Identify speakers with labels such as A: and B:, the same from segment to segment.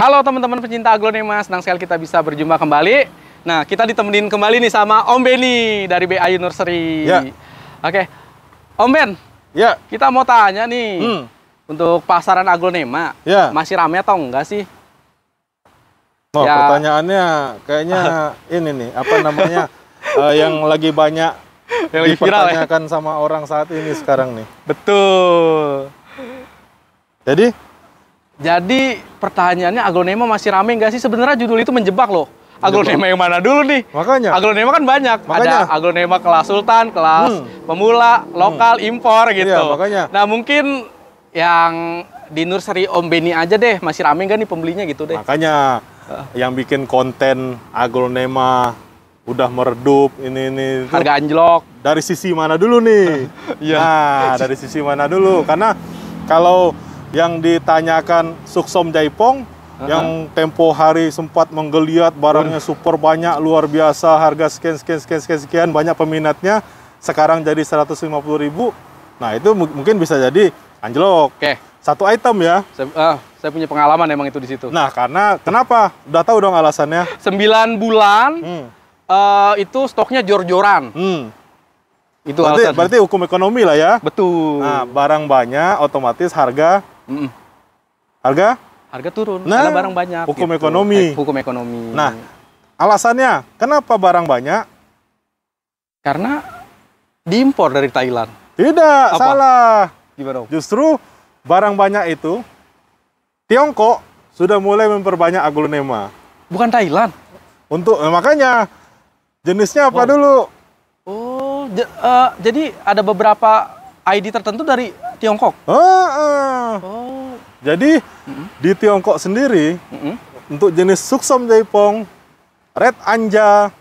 A: Halo teman-teman pecinta aglonema, senang sekali kita bisa berjumpa kembali. Nah, kita ditemenin kembali nih sama Om Benny dari BAyu Nursery.
B: Ya.
A: Oke, Om Ben,
B: Ya.
A: kita mau tanya nih, untuk pasaran aglonema,
B: Ya.
A: masih rame atau enggak sih?
B: Oh,
A: Ya.
B: pertanyaannya kayaknya ini nih, apa namanya, yang lagi banyak
A: Yang lagi viral ya?
B: dipertanyakan sama orang saat ini sekarang nih.
A: Betul.
B: Jadi,
A: Pertanyaannya aglonema masih rame nggak sih? Sebenarnya judul itu menjebak loh. Aglonema yang mana dulu nih?
B: makanya,
A: Aglonema kan banyak. Ada aglonema kelas sultan, kelas pemula, lokal, impor gitu.
B: Iya, makanya.
A: Nah, mungkin yang di nursery Om Benny aja deh, masih rame nggak nih pembelinya gitu deh?
B: makanya yang bikin konten aglonema udah meredup ini itu.
A: Harga anjlok.
B: Dari sisi mana dulu nih?
A: Iya.
B: Nah, dari sisi mana dulu? Karena kalau yang ditanyakan Suksom Jaipong, yang tempo hari sempat menggeliat, barangnya super banyak, luar biasa, harga sekian, banyak peminatnya, sekarang jadi 150.000. Nah, itu mungkin bisa jadi anjlok.
A: Oke.
B: Satu item ya.
A: Saya punya pengalaman emang itu di situ.
B: Nah, karena kenapa? Udah tahu dong alasannya.
A: 9 bulan itu stoknya jor-joran. Itu alasan.
B: Berarti hukum ekonomi lah ya.
A: Betul.
B: Nah, barang banyak, otomatis harga
A: Harga turun,
B: Nah,
A: karena barang banyak.
B: hukum
A: gitu.
B: ekonomi.
A: Hukum ekonomi.
B: Nah, alasannya kenapa barang banyak?
A: Karena diimpor dari Thailand.
B: Tidak,
A: Apa?
B: salah.
A: Gimana?
B: Justru barang banyak itu Tiongkok sudah mulai memperbanyak aglonema.
A: Bukan Thailand.
B: Makanya jenisnya apa dulu?
A: Oh, jadi ada beberapa ID tertentu dari Tiongkok. Oh.
B: Jadi di Tiongkok sendiri untuk jenis Suksom Jaipong, Red Anja,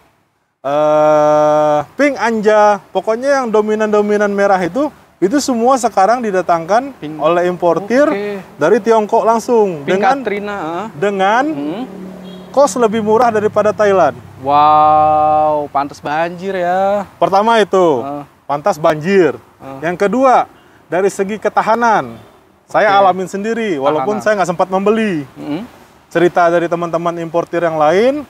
B: Pink Anja, pokoknya yang dominan merah itu semua sekarang didatangkan oleh importir dari Tiongkok langsung
A: Pink
B: dengan kos lebih murah daripada Thailand.
A: Wow, pantas banjir ya.
B: Pertama itu pantas banjir. Yang kedua dari segi ketahanan. Saya alamin sendiri, walaupun saya nggak sempat membeli. Cerita dari teman-teman importir yang lain,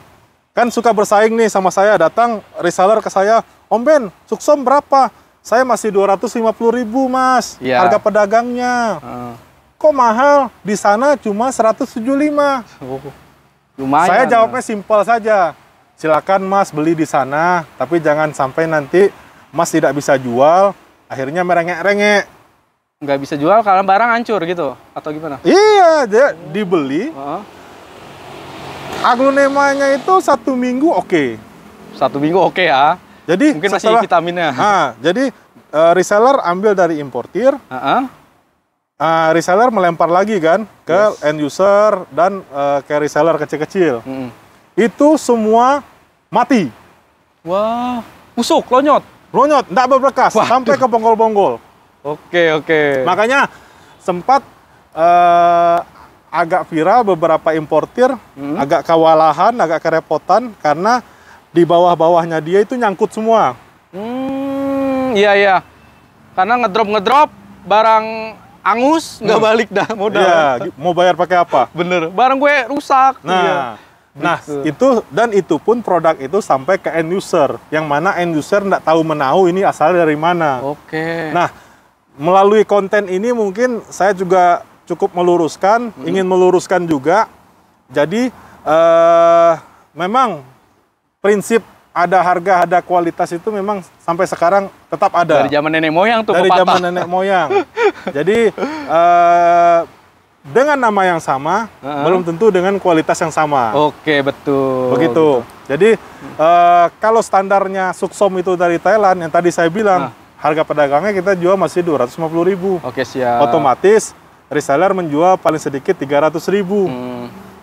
B: kan suka bersaing nih sama saya, datang reseller ke saya, Om Ben, Suksom berapa? Saya masih 250.000 mas, harga pedagangnya. Kok mahal? Di sana cuma 175.
A: Lumayan.
B: Saya jawabnya simpel saja, silakan mas beli di sana, tapi jangan sampai nanti mas tidak bisa jual, akhirnya merengek-rengek.
A: Nggak bisa jual karena barang hancur gitu atau gimana?
B: Iya, dia dibeli. Aglonemanya itu 1 minggu oke.
A: 1 minggu oke ya.
B: Jadi
A: mungkin masih vitaminnya.
B: Jadi reseller ambil dari importir. Reseller melempar lagi kan ke end user dan ke reseller kecil-kecil. Itu semua mati.
A: Wah, busuk, lonyot.
B: Lonyot, enggak berbekas sampai ke bonggol-bonggol.
A: Oke.
B: Makanya sempat agak viral beberapa importir, agak kewalahan, agak kerepotan karena di bawah-bawahnya dia itu nyangkut semua.
A: Iya. Karena ngedrop barang angus nggak balik dah modal.
B: Iya, mau bayar pakai apa?
A: Bener, barang gue rusak.
B: Itu pun produk itu sampai ke end user, yang mana end user nggak tahu menahu ini asal dari mana.
A: Oke.
B: Nah, melalui konten ini mungkin saya juga cukup meluruskan, ingin meluruskan juga. Jadi memang prinsip ada harga, ada kualitas itu memang sampai sekarang tetap ada.
A: Dari zaman nenek moyang tuh.
B: Dari zaman nenek moyang. Jadi dengan nama yang sama, belum tentu dengan kualitas yang sama.
A: Oke, betul.
B: Begitu. Jadi kalau standarnya Suksom itu dari Thailand, yang tadi saya bilang, harga pedagangnya kita jual masih 250.000.
A: Oke, siap.
B: Otomatis reseller menjual paling sedikit 300.000.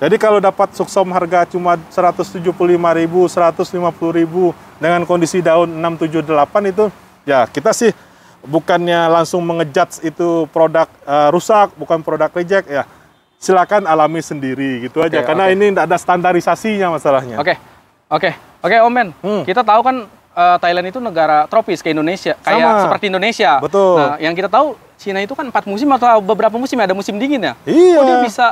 B: Jadi kalau dapat Suksom harga cuma 175.000, 150.000 dengan kondisi daun 678 itu, ya kita sih bukannya langsung mengejudge itu produk rusak, bukan produk reject ya. Silakan alami sendiri gitu aja, karena ini tidak ada standarisasinya masalahnya.
A: Oke, Om Ben. Kita tahu kan Thailand itu negara tropis ke Indonesia, kayak seperti Indonesia.
B: Betul.
A: Nah, yang kita tahu Cina itu kan 4 musim atau beberapa musim, ada musim dingin ya.
B: Iya.
A: Kok dia bisa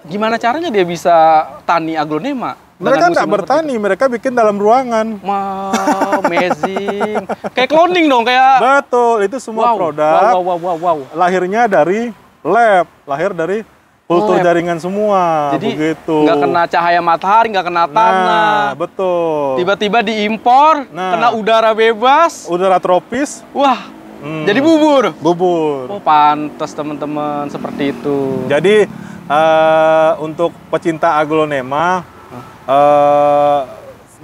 A: gimana caranya dia bisa tani aglonema?
B: Mereka nggak bertani, mereka bikin dalam ruangan.
A: Wow, amazing. Kayak cloning dong, kayak.
B: Betul, itu semua produk.
A: Wow.
B: Lahirnya dari lab, lahir dari kultur jaringan semua.
A: Jadi
B: begitu.
A: Nggak kena cahaya matahari, nggak kena tanah.
B: Nah, betul.
A: Tiba-tiba diimpor, kena udara bebas.
B: Udara tropis.
A: Wah, jadi bubur.
B: Bubur.
A: Oh, pantas teman-teman seperti itu.
B: Jadi untuk pecinta aglonema,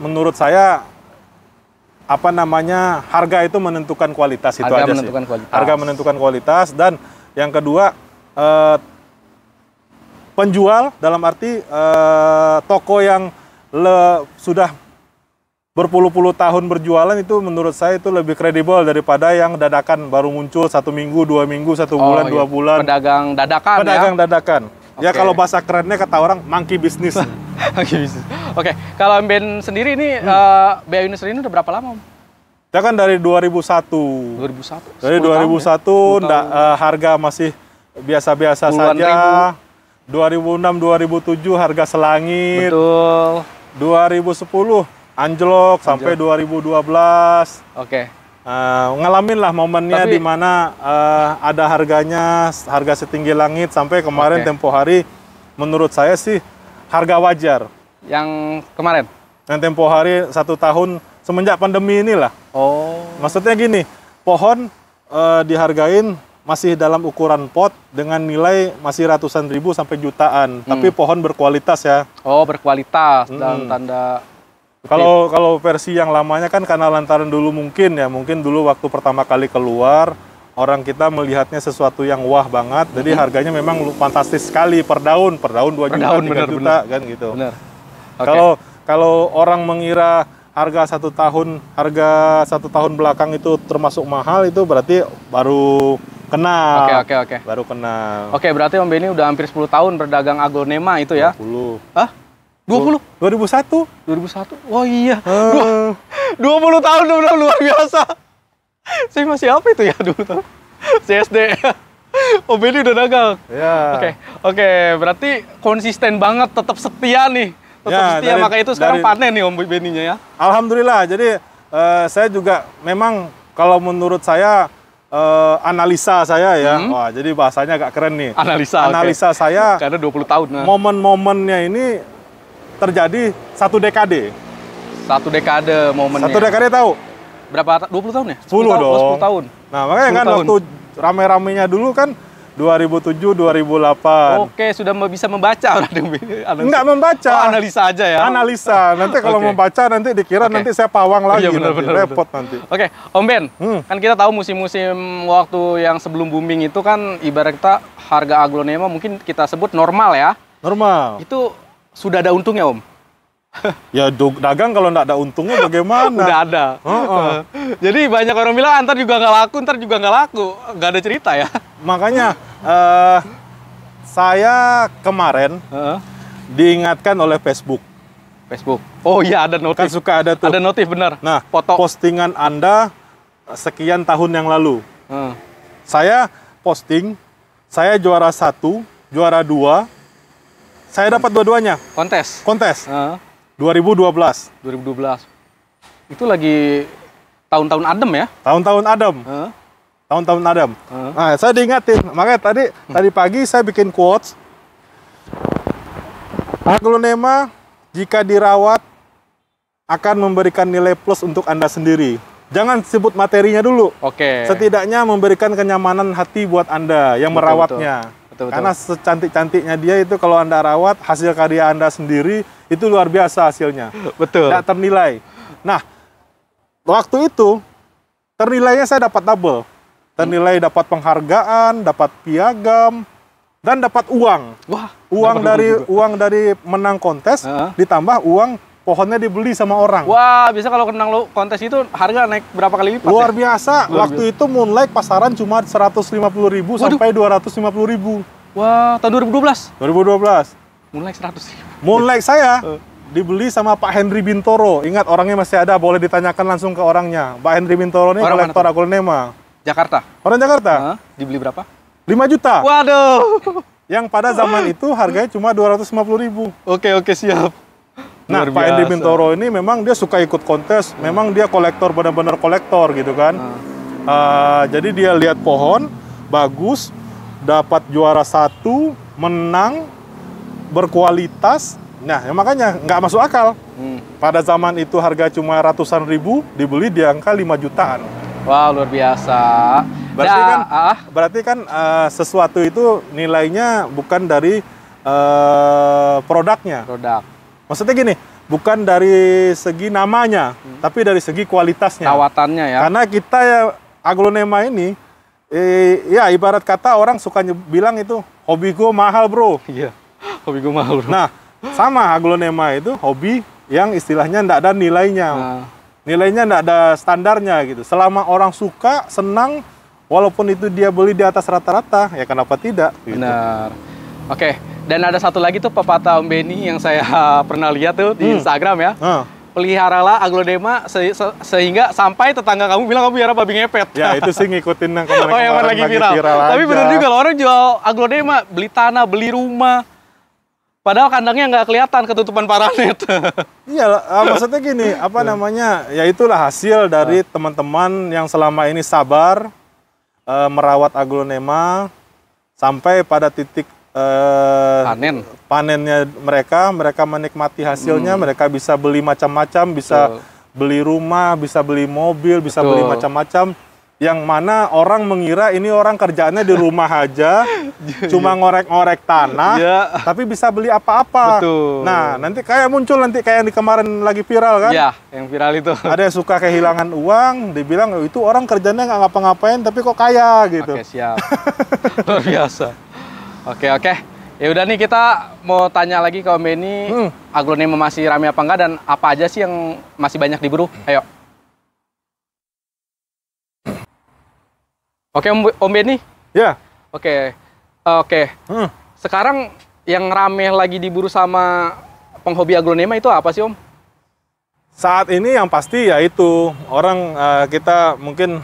B: menurut saya harga itu menentukan kualitas. Itu aja sih. Harga menentukan kualitas. Dan yang kedua, penjual dalam arti toko yang sudah berpuluh-puluh tahun berjualan itu menurut saya itu lebih kredibel daripada yang dadakan baru muncul 1 minggu, 2 minggu, 1 bulan, 2 bulan.
A: Pedagang dadakan.
B: Pedagang dadakan. Ya kalau bahasa kerennya kata orang monkey business.
A: Oke, kalau Ben sendiri ini BAI Nursery ini udah berapa lama, Om?
B: Ya kan dari 2001.
A: 2001.
B: Dari 2001 harga masih biasa-biasa saja. 2006 2007 harga selangit.
A: Betul.
B: 2010 anjlok sampai 2012.
A: Oke.
B: Ngalamin lah momennya di mana ada harga setinggi langit sampai kemarin tempo hari menurut saya sih harga wajar.
A: Yang kemarin?
B: Yang tempo hari 1 tahun semenjak pandemi inilah.
A: Oh.
B: Maksudnya gini, pohon dihargain masih dalam ukuran pot dengan nilai masih ratusan ribu sampai jutaan, tapi pohon berkualitas ya.
A: Oh, berkualitas dalam tanda.
B: Kalau versi yang lamanya kan karena lantaran dulu mungkin dulu waktu pertama kali keluar orang kita melihatnya sesuatu yang wah banget, jadi harganya memang fantastis sekali per daun 2 juta, 3 juta kan gitu.
A: Bener.
B: Kalau orang mengira harga 1 tahun belakang itu termasuk mahal, itu berarti baru kenal.
A: Oke.
B: Baru kenal.
A: Oke, berarti Om Benny udah hampir 10 tahun berdagang aglonema itu ya?
B: 20.
A: Hah? 20?
B: 2001.
A: 2001? Oh iya. 20 tahun udah luar biasa. Saya masih apa itu ya 20 tahun? CSD. Om Benny udah dagang.
B: Ya.
A: Oke, berarti konsisten banget, tetap setia nih. Setia, maka itu sekarang panen nih Om Benny-nya ya? Alhamdulillah,
B: jadi saya juga memang kalau menurut saya analisa saya ya, wah jadi bahasanya agak keren nih. Analisa saya,
A: karena 20 tahun.
B: Momen-momennya ini terjadi 1 dekade.
A: 1 dekade momennya.
B: 1 dekade tahu?
A: Berapa? 20 tahun ya?
B: 10 dong.
A: 10 tahun.
B: Nah makanya kan waktu rame-ramenya dulu kan 2007, 2008.
A: Oke, sudah bisa membaca.
B: Enggak membaca.
A: Oh, analisa aja ya?
B: Analisa. Nanti kalau membaca nanti dikira nanti saya pawang lagi.
A: Iya, bener,
B: repot nanti.
A: Oke, Om Ben. Kan kita tahu musim-musim waktu yang sebelum booming itu kan ibarat kita harga aglonema mungkin kita sebut normal ya?
B: Normal.
A: Itu sudah ada untungnya, Om?
B: Ya dagang kalau nggak ada untungnya bagaimana?
A: Udah ada. Jadi banyak orang bilang ntar juga nggak laku, nggak ada cerita ya.
B: Makanya saya kemarin diingatkan oleh Facebook.
A: Oh iya, ada notif.
B: Kan suka ada tuh.
A: Ada notif, benar.
B: Nah, postingan Anda sekian tahun yang lalu. Saya posting, saya juara 1, juara 2. Saya dapat dua-duanya. Kontes. 2012.
A: Itu lagi tahun-tahun adem ya?
B: Tahun-tahun adem. Tahun-tahun adem. Nah, saya diingatin. Makanya tadi pagi saya bikin quotes. Aglonema jika dirawat akan memberikan nilai plus untuk Anda sendiri. Jangan sebut materinya dulu.
A: Oke.
B: Setidaknya memberikan kenyamanan hati buat Anda yang merawatnya. Betul. Karena secantik-cantiknya dia itu kalau Anda rawat, hasil karya Anda sendiri itu luar biasa hasilnya.
A: Betul.
B: Tidak ternilai. Nah, waktu itu ternilainya saya dapat double. Ternilai dapat penghargaan, dapat piagam, dan dapat uang.
A: Wah,
B: uang dari menang kontes ditambah uang pohonnya dibeli sama orang.
A: Wah, bisa kalau menang kontes itu harga naik berapa kali lipat?
B: Luar biasa. Waktu itu Moonlight pasaran cuma 150.000 sampai 250.000.
A: Wah, tahun 2012.
B: 2012.
A: Moonlight 100.000.
B: Moonlight saya dibeli sama Pak Henry Bintoro. Ingat orangnya masih ada, boleh ditanyakan langsung ke orangnya. Pak Henry Bintoro ini kolektor aglonema.
A: Jakarta.
B: Orang Jakarta.
A: Dibeli berapa?
B: 5 juta.
A: Waduh.
B: yang pada zaman itu harganya cuma 250.000.
A: Oke, siap.
B: Nah,
A: Luar
B: Pak Endi
A: biasa.
B: Bintoro ini memang dia suka ikut kontes, memang dia kolektor, benar-benar kolektor gitu kan. Jadi dia lihat pohon, bagus, dapat juara 1, menang, berkualitas. Nah, ya makanya nggak masuk akal. Pada zaman itu harga cuma ratusan ribu, dibeli di angka 5 jutaan.
A: Wah, luar biasa.
B: Berarti kan sesuatu itu nilainya bukan dari produknya.
A: Produk.
B: Maksudnya gini, bukan dari segi namanya, tapi dari segi kualitasnya.
A: Perawatannya ya.
B: Karena kita ya aglonema ini, ya ibarat kata orang suka bilang itu hobi gue mahal bro.
A: Iya, hobi gue mahal bro.
B: Nah, sama aglonema itu hobi yang istilahnya nggak ada nilainya. Nilainya nggak ada standarnya gitu. Selama orang suka, senang, walaupun itu dia beli di atas rata-rata, ya kenapa tidak? Gitu.
A: Benar. Oke, dan ada satu lagi tuh pepatah Om Benny yang saya pernah lihat tuh di Instagram ya. Peliharalah aglonema sehingga sampai tetangga kamu bilang kamu pelihara babi ngepet.
B: Ya, itu sih ngikutin yang kemarin,
A: oh, yang lagi viral. Tapi benar juga loh, orang jual aglonema, beli tanah, beli rumah. Padahal kandangnya nggak kelihatan, ketutupan paranet.
B: Iya, maksudnya gini, apa namanya, ya itulah hasil dari teman-teman yang selama ini sabar merawat aglonema sampai pada titik panennya mereka menikmati hasilnya, mereka bisa beli macam-macam, bisa beli rumah, bisa beli mobil, bisa beli macam-macam. Yang mana orang mengira ini orang kerjaannya di rumah aja, cuma ngorek-ngorek tanah, tapi bisa beli apa-apa. Nah, nanti kayak muncul kayak yang di kemarin lagi viral kan?
A: Iya, yang viral itu.
B: Ada yang suka kehilangan uang, dibilang itu orang kerjanya nggak ngapa-ngapain, tapi kok kaya gitu.
A: Oke, siap. Luar biasa. Oke. Ya udah nih, kita mau tanya lagi ke Om Benny, aglonema masih rame apa enggak dan apa aja sih yang masih banyak diburu? Ayo. Oke, Om Benny?
B: Ya.
A: Oke. Sekarang yang rame lagi diburu sama penghobi aglonema itu apa sih, Om?
B: Saat ini yang pasti yaitu orang kita mungkin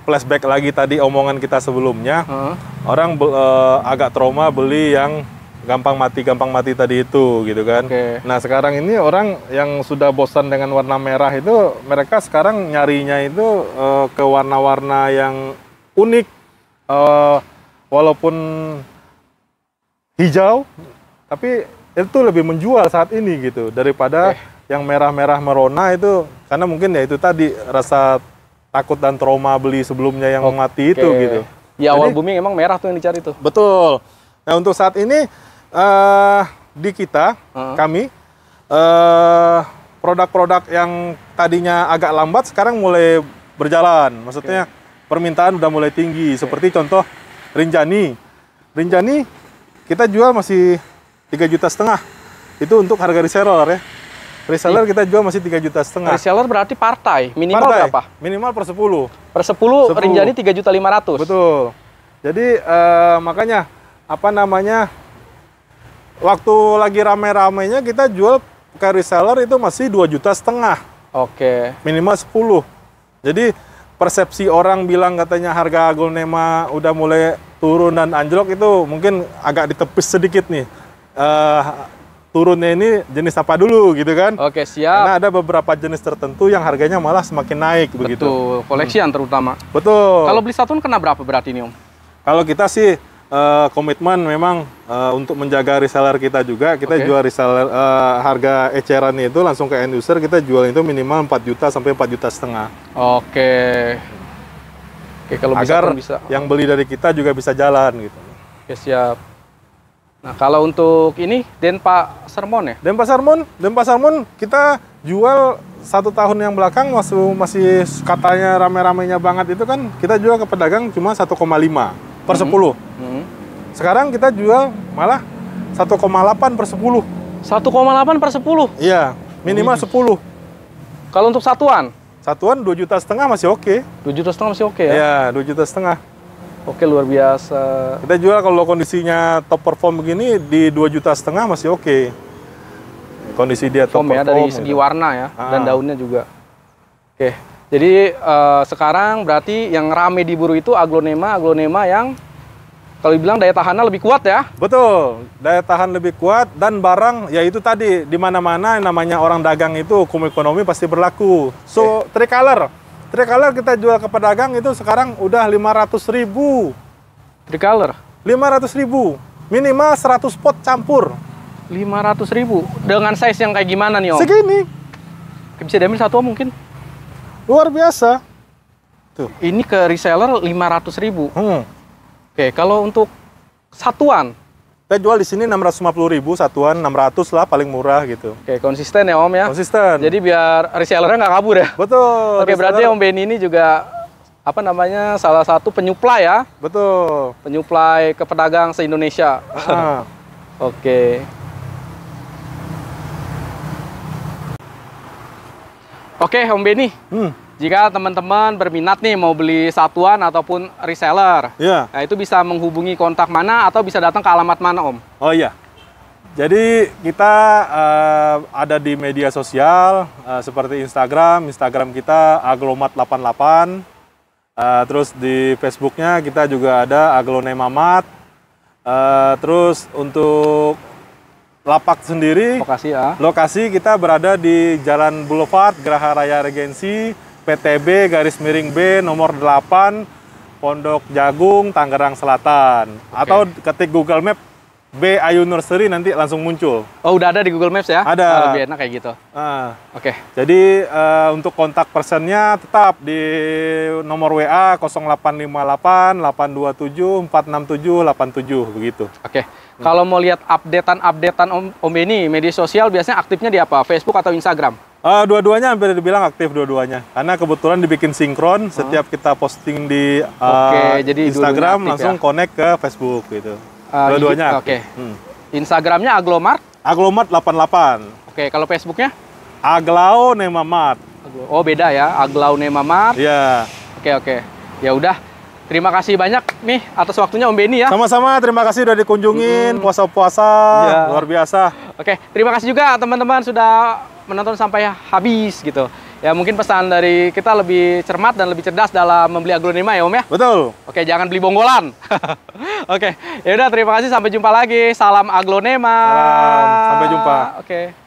B: flashback lagi tadi omongan kita sebelumnya. Orang agak trauma beli yang gampang mati tadi itu gitu kan. Nah, sekarang ini orang yang sudah bosan dengan warna merah itu, mereka sekarang nyarinya itu ke warna-warna yang unik, walaupun hijau, tapi itu lebih menjual saat ini gitu daripada yang merah-merah merona itu, karena mungkin ya itu tadi rasa takut dan trauma beli sebelumnya yang mati itu gitu.
A: Ya, awal booming emang merah tuh yang dicari tuh.
B: Betul. Nah, untuk saat ini di kita kami produk-produk yang tadinya agak lambat sekarang mulai berjalan. Maksudnya permintaan udah mulai tinggi. Seperti contoh Rinjani. Rinjani kita jual masih 3,5 juta. Itu untuk harga reseller ya. Reseller kita jual masih 3,5 juta.
A: Reseller berarti partai. Minimal berapa?
B: Minimal per 10.
A: Per 10 Rinjani 3.500.000.
B: Betul. Jadi makanya apa namanya, waktu lagi rame-ramenya kita jual ke reseller itu masih 2,5 juta. Minimal 10. Jadi persepsi orang bilang katanya harga aglonema udah mulai turun dan anjlok itu mungkin agak ditepis sedikit nih. Turunnya ini jenis apa dulu gitu kan?
A: Oke, siap.
B: Karena ada beberapa jenis tertentu yang harganya malah semakin naik begitu.
A: Betul, koleksian terutama.
B: Betul.
A: Kalau beli satuan kena berapa berarti ini, Om?
B: Kalau kita sih komitmen memang untuk menjaga reseller kita juga, kita jual reseller harga eceran itu langsung ke end user, kita jual itu minimal 4 juta sampai 4,5 juta. Oke, kalau agar bisa yang beli dari kita juga bisa jalan gitu.
A: Oke, siap. Nah, kalau untuk ini Denpa Sermon ya?
B: Denpa Sermon kita jual 1 tahun yang belakang masih katanya rame-ramenya banget itu kan, kita jual ke pedagang cuma 1,5 per 10. Sekarang kita jual malah 1,8 per 10.
A: 1,8 per 10?
B: Iya, minimal 10.
A: Kalau untuk satuan?
B: Satuan 2,5 juta masih oke.
A: 2,5 juta masih oke ya?
B: Iya, 2,5 juta.
A: Oke, luar biasa.
B: Kita jual kalau kondisinya top perform begini di 2,5 juta masih oke. Kondisi dia top perform
A: ya, dari segi warna ya, dan daunnya juga. Oke, jadi sekarang berarti yang rame diburu itu aglonema yang Kalau dibilang daya tahannya lebih kuat ya?
B: Betul, daya tahan lebih kuat dan barang ya itu tadi di mana-mana namanya orang dagang itu hukum ekonomi pasti berlaku. So, tricolor kita jual ke pedagang itu sekarang udah 500.000.
A: Tricolor?
B: 500.000. Minimal 100 pot campur.
A: 500.000. Dengan size yang kayak gimana nih, Om?
B: Segini.
A: Bisa diambil satu mungkin?
B: Luar biasa. Tuh.
A: Ini ke reseller 500.000.
B: Oke,
A: kalau untuk satuan?
B: Kita jual di sini 650.000 satuan, 600 lah paling murah gitu.
A: Oke, konsisten ya Om ya?
B: Konsisten.
A: Jadi biar resellernya nggak kabur ya?
B: Betul.
A: Oke, berarti Om Benny ini juga apa namanya salah satu penyuplai ya?
B: Betul.
A: Penyuplai ke pedagang se-Indonesia. Oke. Oke, Om Benny. Jika teman-teman berminat nih mau beli satuan ataupun reseller, nah itu bisa menghubungi kontak mana atau bisa datang ke alamat mana, Om?
B: Oh iya, jadi kita ada di media sosial seperti Instagram kita aglomat88, terus di Facebooknya kita juga ada aglonemamat, terus untuk lapak sendiri, lokasi kita berada di Jalan Boulevard Geraha Raya Regensi, PTB _B nomor 8 Pondok Jagung, Tangerang Selatan. Atau ketik Google Map B Ayu Nursery nanti langsung muncul.
A: Oh, udah ada di Google Maps ya?
B: Ada.
A: Lebih enak kayak gitu. Oke.
B: Jadi untuk kontak personnya tetap di nomor WA 0858 827 46787 begitu.
A: Oke. Kalau mau lihat updatean Om Benny, media sosial biasanya aktifnya di apa? Facebook atau Instagram?
B: Dua-duanya hampir dibilang aktif dua-duanya. Karena kebetulan dibikin sinkron, setiap kita posting di
A: jadi
B: Instagram langsung connect ke Facebook gitu. Dua-duanya aktif.
A: Instagramnya Aglomart?
B: Aglomat 88.
A: Oke, kalau Facebooknya?
B: Aglonemamat.
A: Oh, beda ya, Aglonemamat.
B: Iya.
A: Oke. Ya udah. Terima kasih banyak nih atas waktunya Om Benny ya.
B: Sama-sama, terima kasih udah dikunjungin puasa-puasa, luar biasa.
A: Oke, terima kasih juga teman-teman sudah menonton sampai habis gitu. Ya mungkin pesan dari kita lebih cermat dan lebih cerdas dalam membeli aglonema ya Om ya.
B: Betul.
A: Oke, jangan beli bonggolan. Oke, ya udah terima kasih, sampai jumpa lagi. Salam aglonema.
B: Salam, sampai jumpa.
A: Oke.